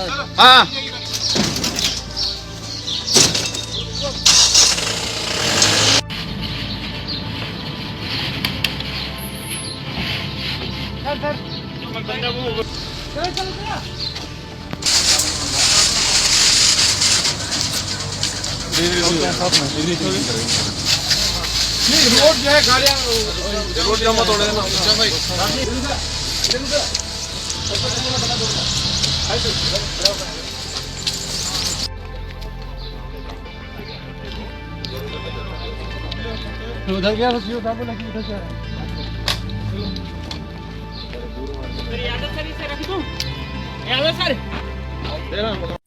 हाँ रोड जो है गाड़ियाँ रोड जमा तोड़े ना भाई उधर गया बस उधर बोला कि उधर से मेरी आदत सर इसे रख दूं आदत सर